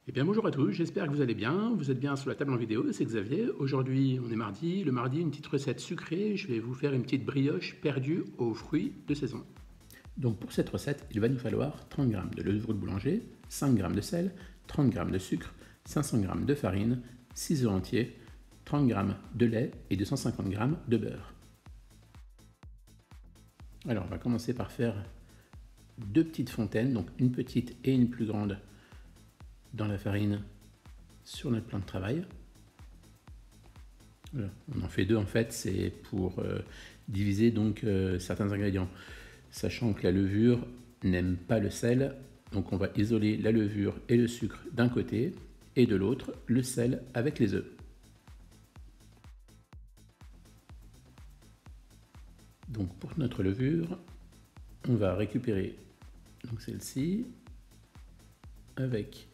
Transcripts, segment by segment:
Eh bien bonjour à tous, j'espère que vous allez bien. Vous êtes bien sur la table en vidéo, c'est Xavier. Aujourd'hui on est mardi. Le mardi, une petite recette sucrée. Je vais vous faire une petite brioche perdue aux fruits de saison. Donc pour cette recette, il va nous falloir 30 g de levure de boulanger, 5 g de sel, 30 g de sucre, 500 g de farine, 6 œufs entiers, 30 g de lait et 250 g de beurre. Alors on va commencer par faire deux petites fontaines, donc une petite et une plus grande dans la farine sur notre plan de travail. Voilà. On en fait deux en fait, c'est pour diviser donc certains ingrédients. Sachant que la levure n'aime pas le sel, donc on va isoler la levure et le sucre d'un côté et de l'autre le sel avec les œufs. Donc pour notre levure, on va récupérer donc celle-ci avec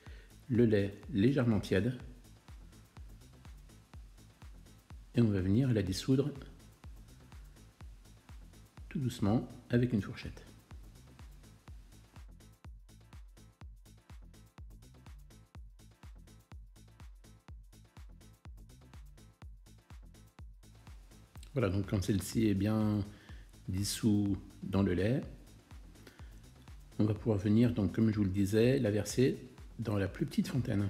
le lait légèrement tiède et on va venir la dissoudre tout doucement avec une fourchette. Voilà, donc quand celle-ci est bien dissous dans le lait, on va pouvoir venir, donc comme je vous le disais, la verser dans la plus petite fontaine.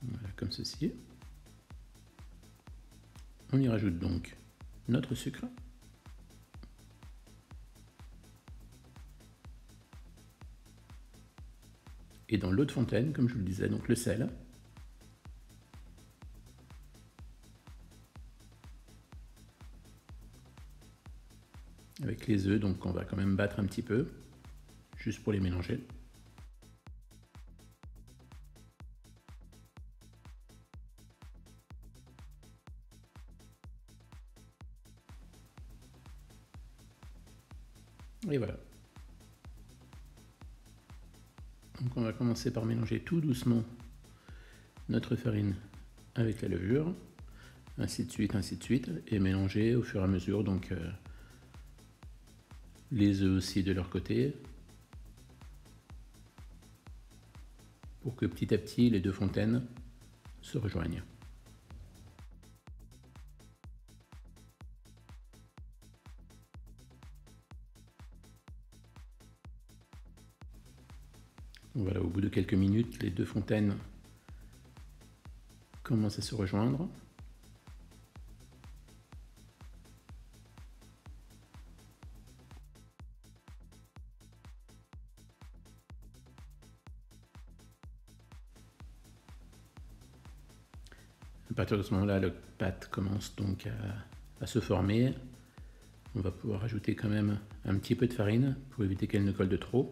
Voilà, comme ceci. On y rajoute donc notre sucre. Et dans l'autre fontaine, comme je vous le disais, donc le sel. Avec les œufs, donc on va quand même battre un petit peu, juste pour les mélanger. Et voilà. Donc on va commencer par mélanger tout doucement notre farine avec la levure, ainsi de suite, et mélanger au fur et à mesure donc les œufs aussi de leur côté, pour que petit à petit les deux fontaines se rejoignent. Voilà, au bout de quelques minutes, les deux fontaines commencent à se rejoindre. À partir de ce moment-là, la pâte commence donc à se former. On va pouvoir ajouter quand même un petit peu de farine pour éviter qu'elle ne colle de trop.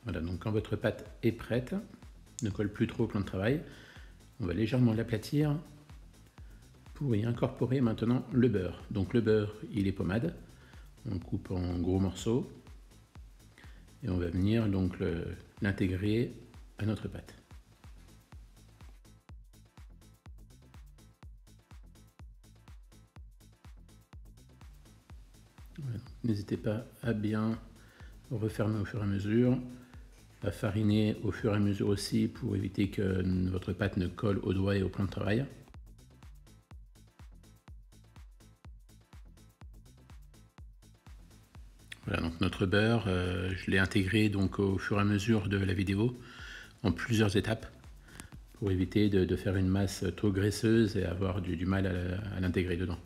Voilà, donc quand votre pâte est prête, ne colle plus trop au plan de travail, on va légèrement l'aplatir pour y incorporer maintenant le beurre. Donc le beurre, il est pommade, on coupe en gros morceaux et on va venir donc l'intégrer à notre pâte. Voilà, n'hésitez pas à bien refermer au fur et à mesure, à fariner au fur et à mesure aussi pour éviter que votre pâte ne colle aux doigts et au plan de travail. Voilà, donc notre beurre, je l'ai intégré donc au fur et à mesure de la vidéo en plusieurs étapes pour éviter de faire une masse trop graisseuse et avoir du mal à l'intégrer dedans.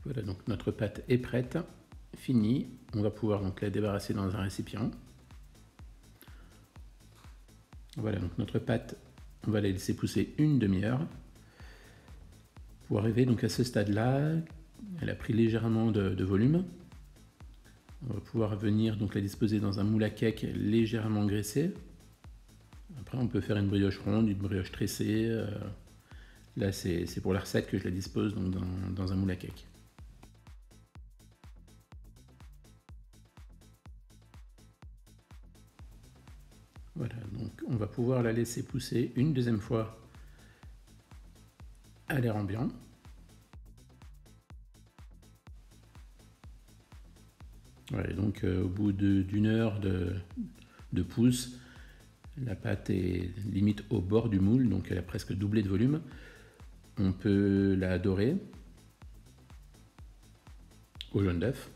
Voilà, donc notre pâte est prête, finie. On va pouvoir donc la débarrasser dans un récipient. On Voilà, donc notre pâte, on va la laisser pousser une demi-heure. Pour arriver donc à ce stade-là, elle a pris légèrement de volume. On va pouvoir venir donc la disposer dans un moule à cake légèrement graissé. Après, on peut faire une brioche ronde, une brioche tressée. Là, c'est pour la recette que je la dispose donc dans un moule à cake. Voilà, donc on va pouvoir la laisser pousser une deuxième fois à l'air ambiant. Voilà, donc au bout d'une heure de pousse, la pâte est limite au bord du moule, donc elle a presque doublé de volume. On peut la dorer au jaune d'œuf.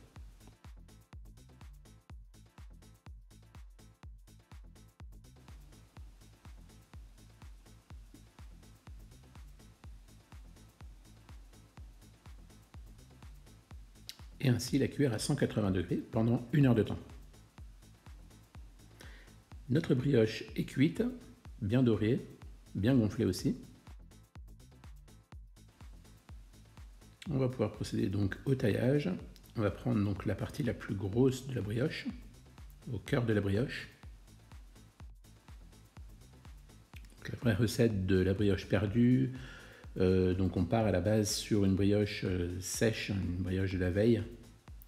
Et ainsi la cuire à 180 degrés pendant 1 heure de temps. Notre brioche est cuite, bien dorée, bien gonflée aussi. On va pouvoir procéder donc au taillage. On va prendre donc la partie la plus grosse de la brioche, au cœur de la brioche. Donc la vraie recette de la brioche perdue. Donc on part à la base sur une brioche sèche, une brioche de la veille.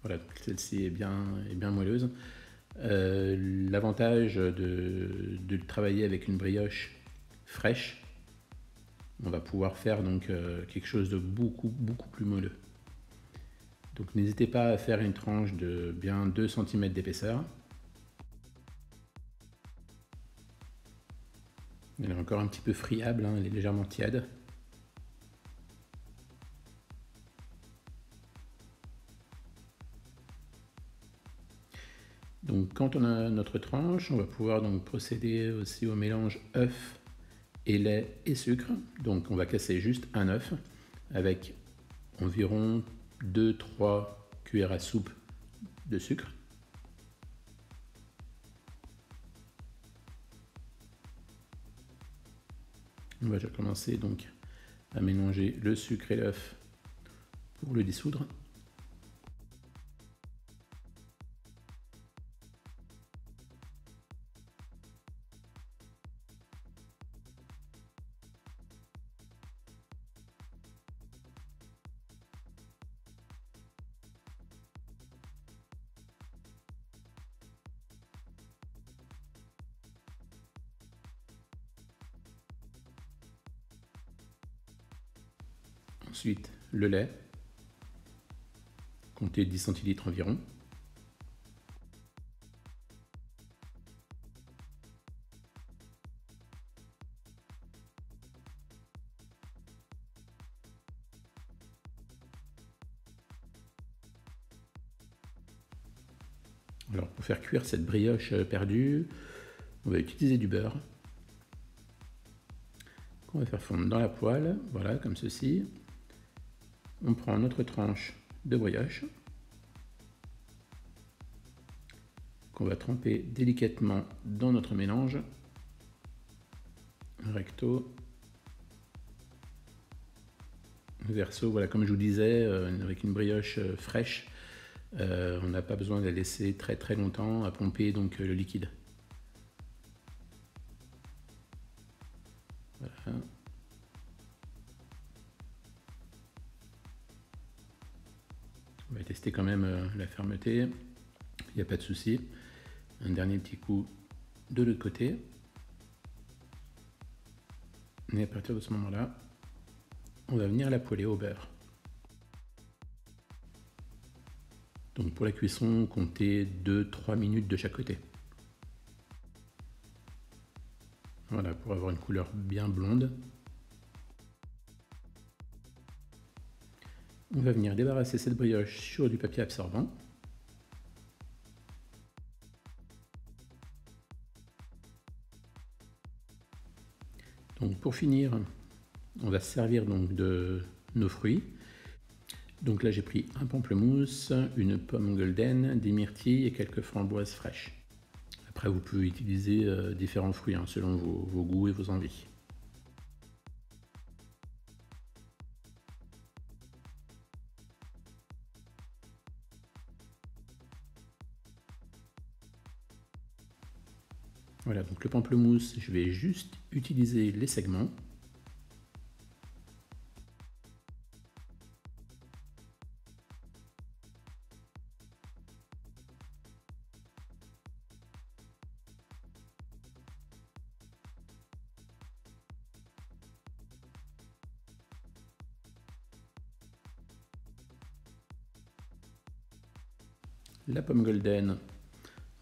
Voilà, celle-ci est bien moelleuse. L'avantage de travailler avec une brioche fraîche, on va pouvoir faire donc quelque chose de beaucoup plus moelleux. Donc n'hésitez pas à faire une tranche de bien 2 cm d'épaisseur. Elle est encore un petit peu friable, hein, elle est légèrement tiède. Donc quand on a notre tranche, on va pouvoir donc procéder aussi au mélange œuf et lait et sucre. Donc on va casser juste un œuf avec environ 2-3 cuillères à soupe de sucre. On va déjà commencer donc à mélanger le sucre et l'œuf pour le dissoudre. Ensuite, le lait, comptez 10 centilitres environ. Alors pour faire cuire cette brioche perdue, on va utiliser du beurre qu'on va faire fondre dans la poêle, voilà, comme ceci. On prend notre tranche de brioche qu'on va tremper délicatement dans notre mélange recto, verso. Voilà, comme je vous disais, avec une brioche fraîche, on n'a pas besoin de la laisser très longtemps à pomper donc le liquide. Voilà. On va tester quand même la fermeté, il n'y a pas de souci. Un dernier petit coup de l'autre côté. Et à partir de ce moment-là, on va venir la poêler au beurre. Donc pour la cuisson, comptez 2-3 minutes de chaque côté. Voilà, pour avoir une couleur bien blonde. On va venir débarrasser cette brioche sur du papier absorbant. Donc pour finir, on va se servir donc de nos fruits. Donc là j'ai pris un pamplemousse, une pomme golden, des myrtilles et quelques framboises fraîches. Après, vous pouvez utiliser différents fruits selon vos goûts et vos envies. Voilà, donc le pamplemousse, je vais juste utiliser les segments. La pomme golden,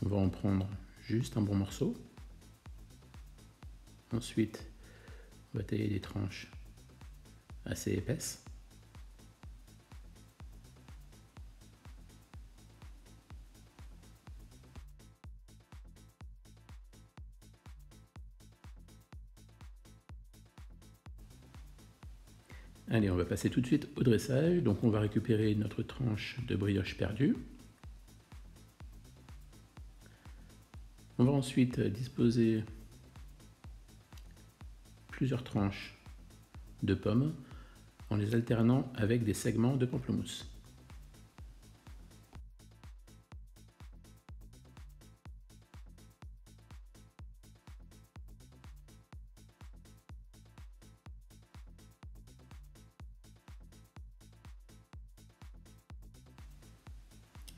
on va en prendre juste un bon morceau. Ensuite, on va tailler des tranches assez épaisses. Allez, on va passer tout de suite au dressage. Donc on va récupérer notre tranche de brioche perdue. On va ensuite disposer plusieurs tranches de pommes en les alternant avec des segments de pamplemousse.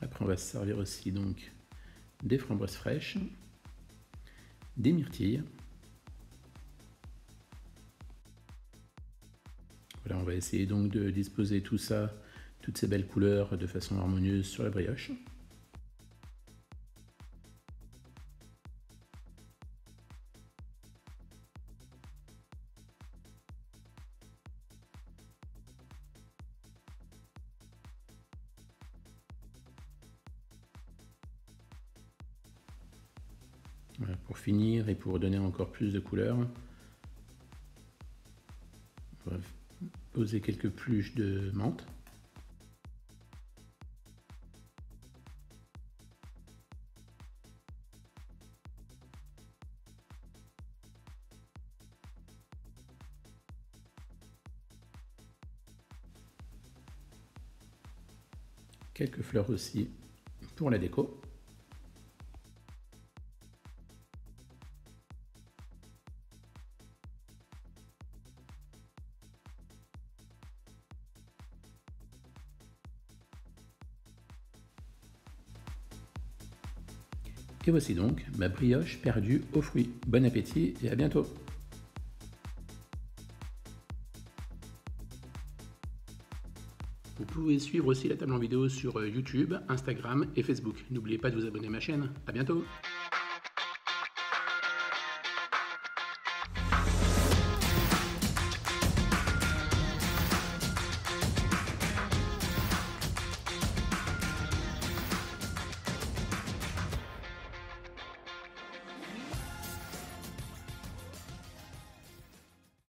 Après, on va se servir aussi donc des framboises fraîches, des myrtilles. Voilà, on va essayer donc de disposer tout ça, toutes ces belles couleurs de façon harmonieuse sur la brioche. Voilà, pour finir et pour donner encore plus de couleurs, on va poser quelques pluches de menthe. Quelques fleurs aussi pour la déco. Et voici donc ma brioche perdue aux fruits. Bon appétit et à bientôt! Vous pouvez suivre aussi la table en vidéo sur YouTube, Instagram et Facebook. N'oubliez pas de vous abonner à ma chaîne. À bientôt!